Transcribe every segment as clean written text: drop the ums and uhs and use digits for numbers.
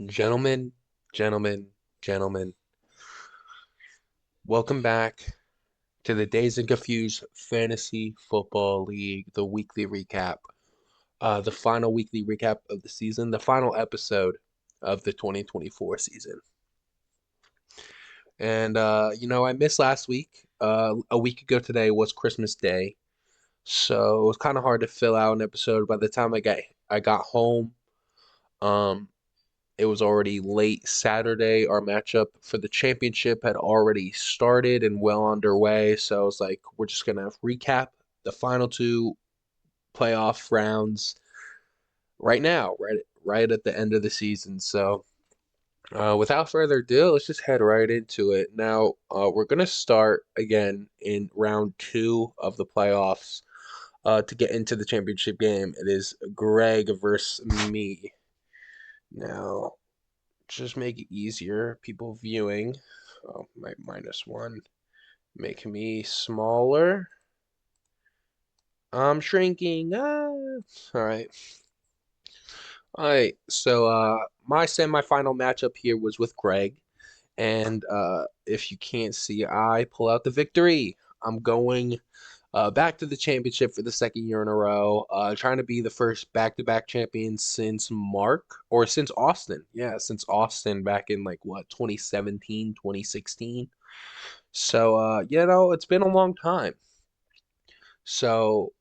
Gentlemen, gentlemen, gentlemen, welcome back to the Dazed and Confused Fantasy Football League, the weekly recap, the final weekly recap of the season, the final episode of the 2024 season. And, I missed last week. A week ago today was Christmas Day, so it was kind of hard to fill out an episode. By the time I got home, um, it was already late Saturday. Our matchup for the championship had already started and well underway. So I was like, we're just going to recap the final two playoff rounds right now, right at the end of the season. So without further ado, let's just head right into it. Now, we're going to start again in round two of the playoffs to get into the championship game. It is Greg versus me. Now, just make it easier. People viewing. Oh, my -1. Make me smaller. I'm shrinking. Ah. All right. All right. So my semifinal matchup here was with Greg. And if you can't see, I pull out the victory. I'm going back to the championship for the second year in a row. Trying to be the first back-to-back champion since since Austin. Yeah, since Austin back in like what, 2017, 2016. So, it's been a long time. So,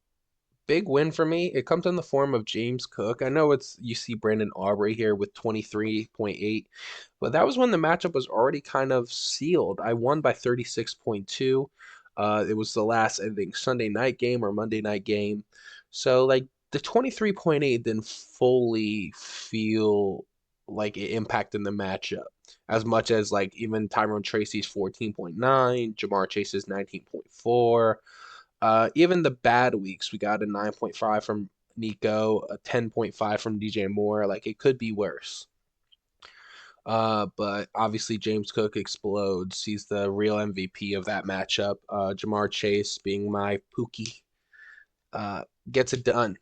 big win for me. It comes in the form of James Cook. I know you see Brandon Aubrey here with 23.8, but that was when the matchup was already kind of sealed. I won by 36.2. It was the last, I think, Sunday night game or Monday night game. So, like, the 23.8 didn't fully feel like it impacted the matchup as much as, like, even Tyrone Tracy's 14.9, Jamar Chase's 19.4. Even the bad weeks, we got a 9.5 from Nico, a 10.5 from DJ Moore. Like, it could be worse. But obviously James Cook explodes. He's the real MVP of that matchup. Jamar Chase, being my Pookie, gets it done.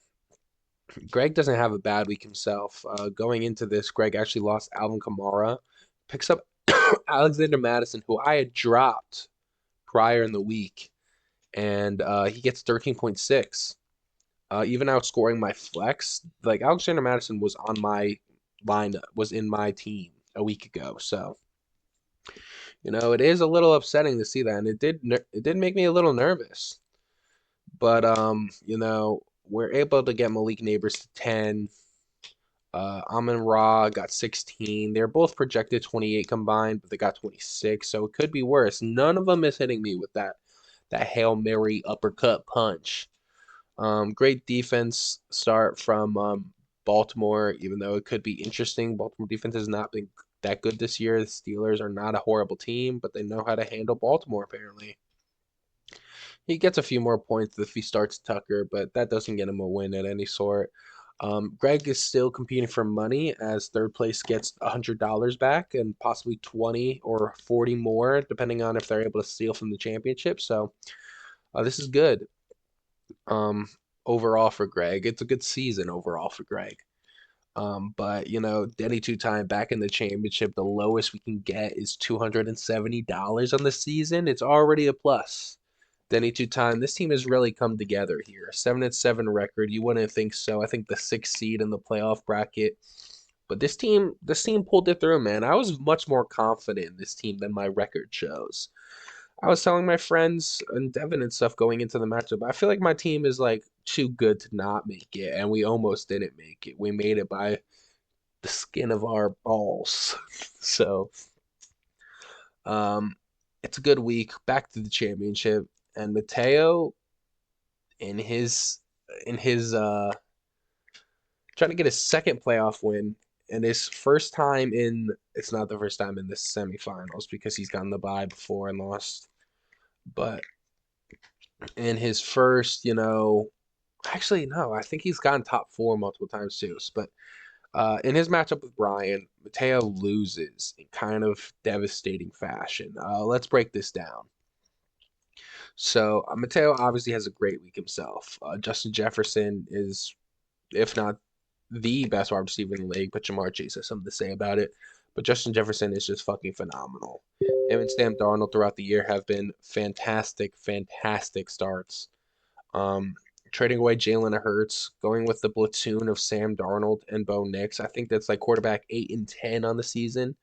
Greg doesn't have a bad week himself. Going into this, Greg actually lost Alvin Kamara, picks up Alexander Madison, who I had dropped prior in the week, and he gets 13.6. Even outscoring my flex. Like, Alexander Madison was on my lineup, was in my team a week ago. So, it is a little upsetting to see that, and it did make me a little nervous. But we're able to get Malik Neighbors to 10. Amon Ra got 16. They're both projected 28 combined, but they got 26, so it could be worse. None of them is hitting me with that Hail Mary uppercut punch. Great defense start from Baltimore, even though it could be interesting. Baltimore defense has not been that good this year. The Steelers are not a horrible team, but they know how to handle Baltimore, apparently. He gets a few more points if he starts Tucker, but that doesn't get him a win at any sort. Greg is still competing for money as third place gets $100 back and possibly 20 or 40 more, depending on if they're able to steal from the championship. So this is good. um, overall for Greg. It's a good season overall for Greg. But Denny two time back in the championship, the lowest we can get is $270 on the season. It's already a plus. Denny two time. This team has really come together here. 7-7 record. You wouldn't think so. I think the sixth seed in the playoff bracket. But this team pulled it through, man. I was much more confident in this team than my record shows. I was telling my friends and Devin and stuff going into the matchup. I feel like my team is like too good to not make it, and we almost didn't make it. We made it by the skin of our balls. So, um, it's a good week. Back to the championship, and Mateo in his trying to get his second playoff win and his first time in. It's not the first time in the semifinals because he's gotten the bye before and lost, but in his first, actually no, I think he's gotten top four multiple times too. But in his matchup with Brian, Mateo loses in kind of devastating fashion. Let's break this down. So Mateo obviously has a great week himself. Justin Jefferson is, if not the best wide receiver in the league, but Jamar Chase has something to say about it. But Justin Jefferson is just fucking phenomenal. Him and Sam Darnold throughout the year have been fantastic, fantastic starts. Um, Trading away Jalen Hurts, going with the platoon of Sam Darnold and Bo Nix. I think that's like quarterback 8 and 10 on the season.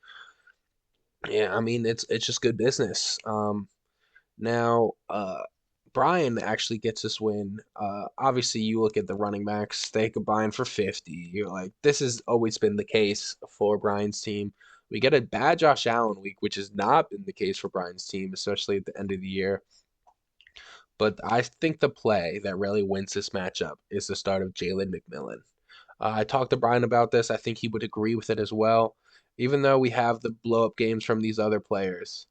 Yeah, I mean it's just good business. Now, Brian actually gets this win. Obviously, you look at the running backs; they combine for 50. You're like, this has always been the case for Brian's team. We get a bad Josh Allen week, which has not been the case for Brian's team, especially at the end of the year. But I think the play that really wins this matchup is the start of Jalen McMillan. I talked to Brian about this. I think he would agree with it as well. Even though we have the blow up games from these other players,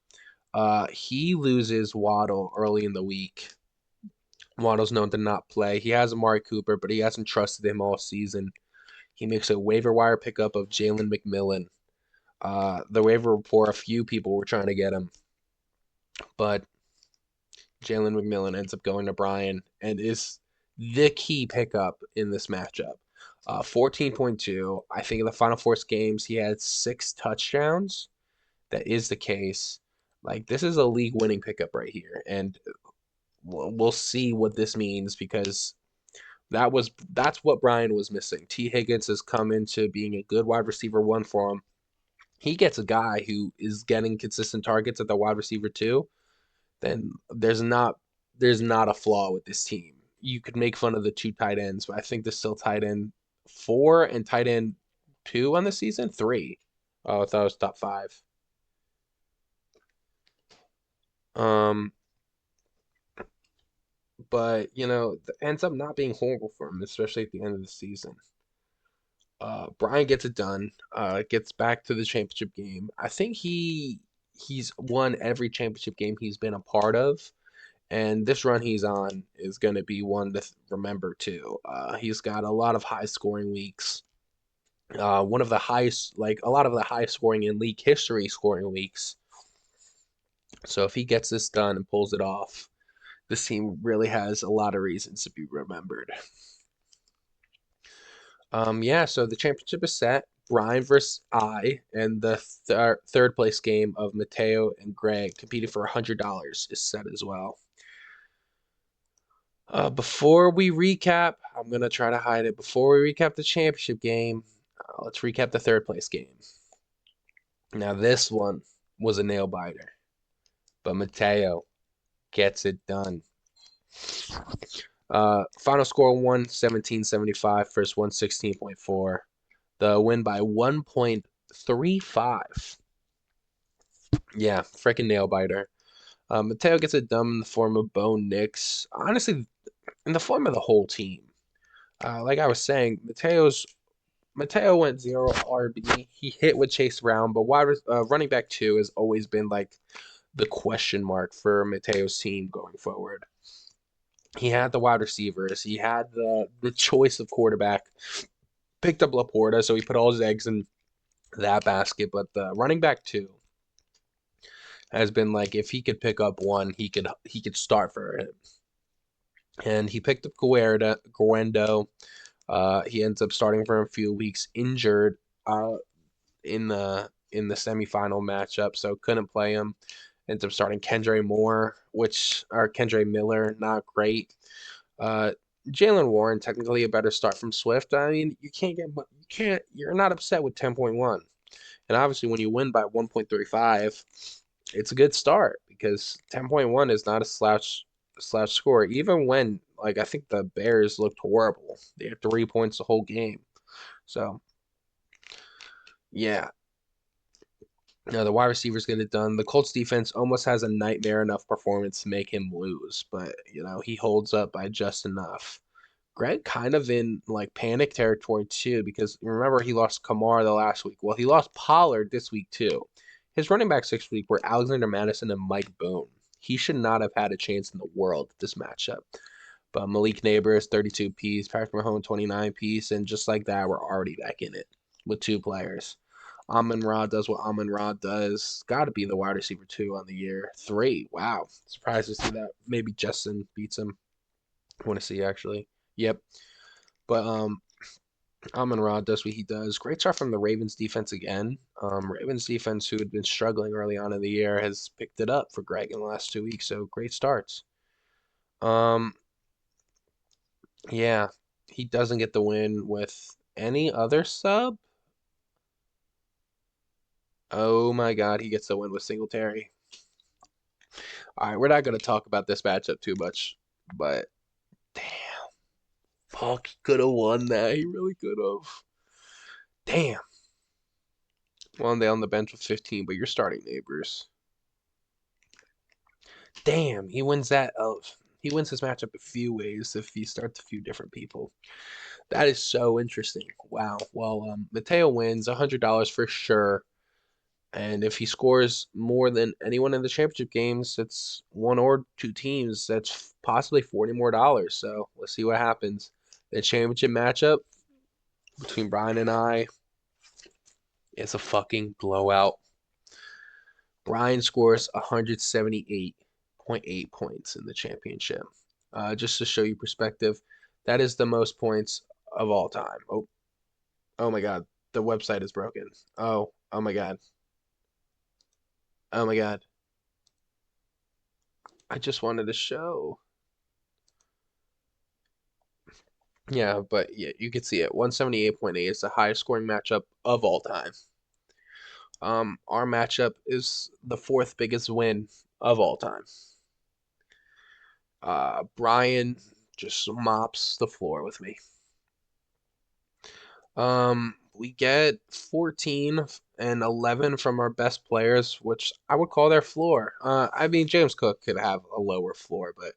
he loses Waddle early in the week. Waddle's known to not play. He has Amari Cooper, but he hasn't trusted him all season. He makes a waiver wire pickup of Jalen McMillan. The waiver report, a few people were trying to get him, but Jalen McMillan ends up going to Brian and is the key pickup in this matchup. 14.2. I think in the Final Four games, he had 6 touchdowns. That is the case. Like, this is a league winning pickup right here. And we'll see what this means because that's what Brian was missing. T. Higgins has come into being a good wide receiver one for him. He gets a guy who is getting consistent targets at the wide receiver too. Then there's not a flaw with this team. You could make fun of the 2 tight ends, but I think there's still tight end 4 and tight end 2 on the season. 3. Oh, I thought it was top 5. Um, but it ends up not being horrible for him, especially at the end of the season. Brian gets it done. Gets back to the championship game. I think he's won every championship game he's been a part of, and this run he's on is going to be one to remember too. He's got a lot of high scoring weeks. One of the highest, like a lot of the highest scoring in league history scoring weeks. So if he gets this done and pulls it off, this team really has a lot of reasons to be remembered. Yeah, so the championship is set. Brian versus I, and the third place game of Mateo and Greg competing for $100 is set as well. Before we recap, I'm gonna try to hide it. Before we recap the championship game, let's recap the third place game. Now this one was a nail biter, but Mateo gets it done. Final score 117.75 versus 116.4. The win by 1.35. Yeah, freaking nail biter. Mateo gets it done in the form of Bo Nix. Honestly, in the form of the whole team. Like I was saying, Mateo went 0 RB. He hit with Chase Brown, but running back 2 has always been like the question mark for Mateo's team going forward. He had the wide receivers. He had the choice of quarterback. Picked up Laporta, so he put all his eggs in that basket. But the running back 2 has been like if he could pick up one, he could start for him. And he picked up Guendo. He ends up starting for a few weeks injured in the semifinal matchup, so couldn't play him. Ends up starting Kendre Miller, not great. Jalen Warren, technically a better start from Swift. I mean, you're not upset with 10.1. And obviously when you win by 1.35, it's a good start because 10.1 is not a slouch score. Even when I think the Bears looked horrible. They had 3 points the whole game. So yeah. No, the wide receivers get it done. The Colts defense almost has a nightmare enough performance to make him lose, but he holds up by just enough. Greg kind of in panic territory too, because remember he lost Kamara the last week. Well, he lost Pollard this week too. His running backs 6 week were Alexander Madison and Mike Boone. He should not have had a chance in the world at this matchup. But Malik Neighbors, 32 piece, Patrick Mahomes, 29 piece, and just like that, we're already back in it with 2 players. Amon-Ra does what Amon-Ra does. Got to be the wide receiver 2 on the year. 3, wow. Surprised to see that. Maybe Justin beats him. I want to see, actually. Yep. But Amon-Ra does what he does. Great start from the Ravens defense again. Ravens defense, who had been struggling early on in the year, has picked it up for Greg in the last 2 weeks. So great starts. Um, yeah, he doesn't get the win with any other sub. Oh my God, he gets the win with Singletary. All right, we're not going to talk about this matchup too much, but damn, fuck, he could have won that. He really could have. Damn. One day on the bench with 15, but you're starting Neighbors. Damn, he wins that. He wins his matchup a few ways if he starts a few different people. That is so interesting. Wow. Well, Mateo wins $100 for sure. And if he scores more than anyone in the championship games, it's one or two teams. That's possibly 40 more dollars. So let's see what happens. The championship matchup between Brian and I is a fucking blowout. Brian scores 178.8 points in the championship. Just to show you perspective, that is the most points of all time. Oh my God, the website is broken. Oh my God, oh my God. I just wanted to show. Yeah, but yeah, you can see it. 178.8 is the highest scoring matchup of all time. Our matchup is the fourth biggest win of all time. Brian just mops the floor with me. We get 14 and 11 from our best players, which I would call their floor. I mean, James Cook could have a lower floor, but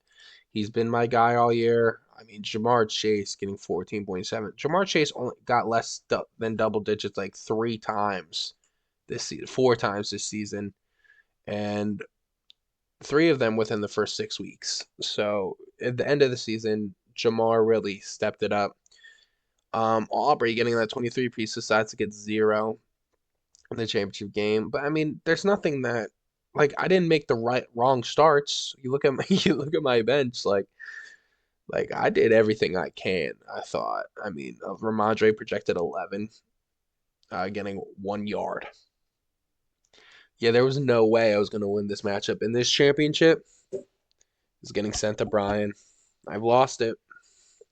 he's been my guy all year. I mean, Jamar Chase getting 14.7. Jamar Chase only got less than double digits like 3 times this season, 4 times this season, and 3 of them within the first 6 weeks. So at the end of the season, Jamar really stepped it up. Aubrey getting that 23 piece decides to get 0 in the championship game. But I mean, there's nothing that like I didn't make the wrong starts. You look at my you look at my bench, like I did everything I can, I thought. I mean, Ramondre projected 11, getting 1 yard. Yeah, there was no way I was gonna win this matchup. In this championship is getting sent to Brian. I've lost it.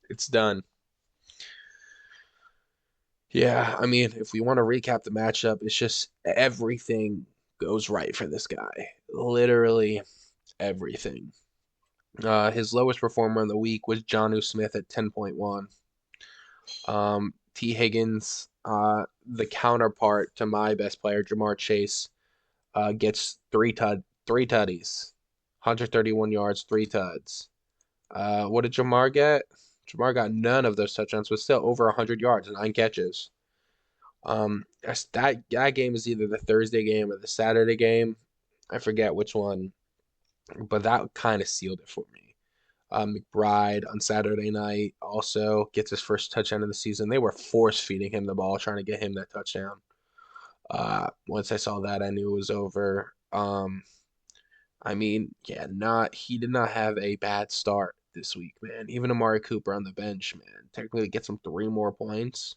It's done. Yeah, I mean, if we want to recap the matchup, it's just everything goes right for this guy. Literally everything. His lowest performer in the week was Jonnu Smith at 10.1. T. Higgins, the counterpart to my best player, Jamar Chase, gets three tutties, 131 yards, 3 tuds. What did Jamar get? Jamar got none of those touchdowns, but still over 100 yards, 9 catches. That game is either the Thursday game or the Saturday game. I forget which one, but that kind of sealed it for me. McBride on Saturday night also gets his first touchdown of the season. They were force feeding him the ball, trying to get him that touchdown. Once I saw that, I knew it was over. I mean, yeah, not he did not have a bad start this week, man. Even Amari Cooper on the bench, man, technically gets him 3 more points.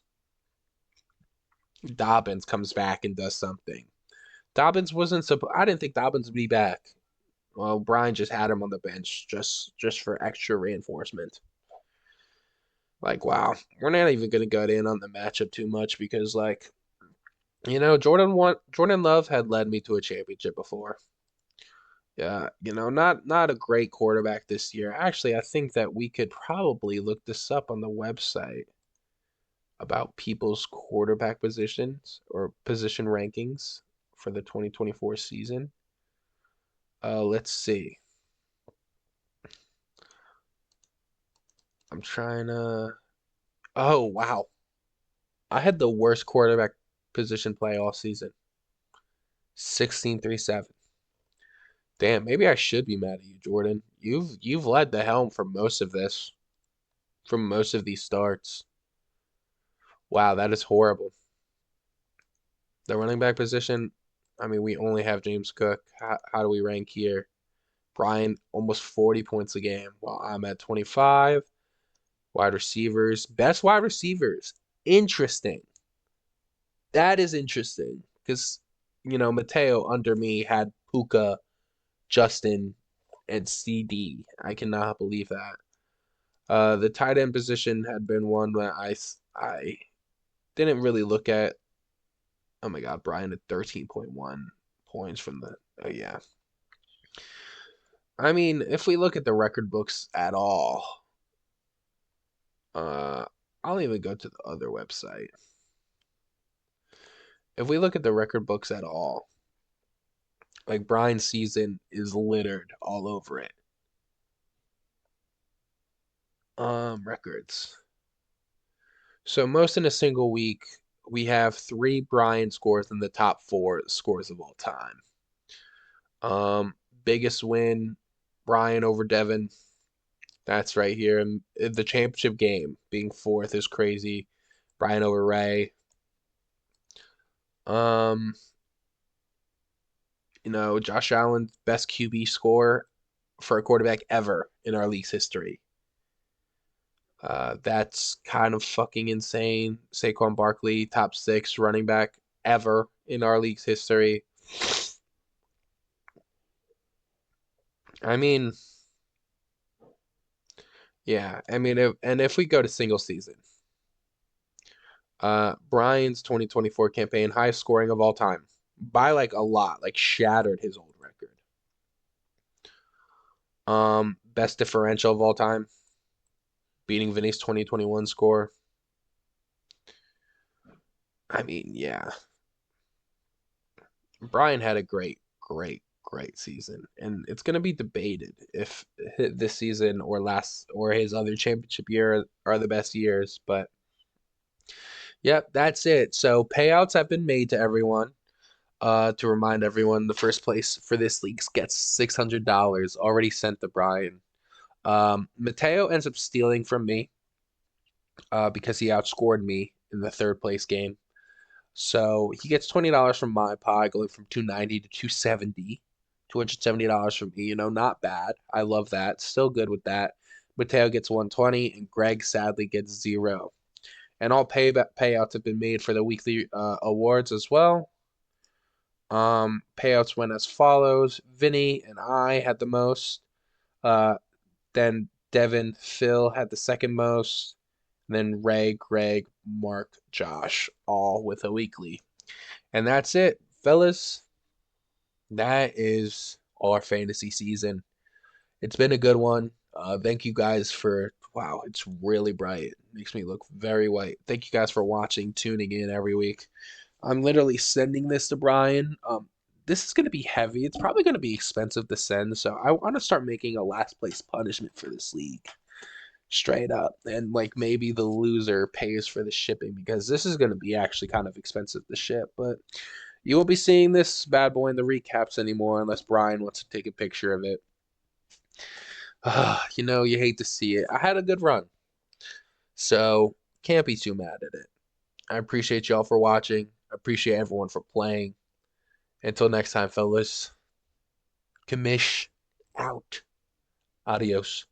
Dobbins comes back and does something. Dobbins wasn't supposed. I didn't think Dobbins would be back. Well, Brian just had him on the bench just for extra reinforcement. Like, wow, we're not even gonna get in on the matchup too much because, like, Jordan Love had led me to a championship before. Yeah, not a great quarterback this year. Actually, I think that we could probably look this up on the website about people's quarterback positions or position rankings for the 2024 season. Let's see. I'm trying to. Oh, wow. I had the worst quarterback position play all season. 16.37. Damn, maybe I should be mad at you, Jordan. You've led the helm for most of this, for most of these starts. Wow, that is horrible. The running back position, I mean, we only have James Cook. How do we rank here? Brian, almost 40 points a game, while I'm at 25. Wide receivers, best wide receivers. Interesting. That is interesting because Mateo under me had Puka, Justin, and CD. I cannot believe that. The tight end position had been one that I didn't really look at. Oh my God, Brian at 13.1 points from the. Oh yeah. I mean, if we look at the record books at all, uh, I'll even go to the other website. If we look at the record books at all, like Brian's season is littered all over it. Records. So most in a single week, we have three Brian scores in the top four scores of all time. Biggest win, Brian over Devin. That's right here. And the championship game being fourth is crazy. Brian over Ray. Um, Josh Allen's best QB score for a quarterback ever in our league's history. That's kind of fucking insane. Saquon Barkley, top six running back ever in our league's history. I mean, yeah. I mean, if we go to single season, Brian's 2024 campaign, highest scoring of all time by like a lot, like shattered his old record. Best differential of all time, beating Vinny's 2021 score. I mean, yeah. Brian had a great season, and it's going to be debated if this season or his other championship year are the best years. But yep, that's it. So payouts have been made to everyone. To remind everyone, the first place for this league gets $600 already sent to Brian. Mateo ends up stealing from me because he outscored me in the third place game. So he gets $20 from my pie, going from 290 to 270. $270 from me, not bad. I love that. Still good with that. Mateo gets 120 and Greg sadly gets 0. And all payouts have been made for the weekly awards as well. Payouts went as follows. Vinny and I had the most. Uh, then Devin, Phil had the second most. And then Ray, Greg, Mark, Josh, all with a weekly. And that's it, fellas. That is our fantasy season. It's been a good one. Thank you guys for, wow, it's really bright. It makes me look very white. Thank you guys for watching, tuning in every week. I'm literally sending this to Brian. This is going to be heavy. It's probably going to be expensive to send, so I want to start making a last place punishment for this league. Straight up. And like maybe the loser pays for the shipping because this is going to be actually kind of expensive to ship, but you won't be seeing this bad boy in the recaps anymore unless Brian wants to take a picture of it. You hate to see it. I had a good run, so can't be too mad at it. I appreciate y'all for watching. I appreciate everyone for playing. Until next time, fellas. Kamish out. Adios.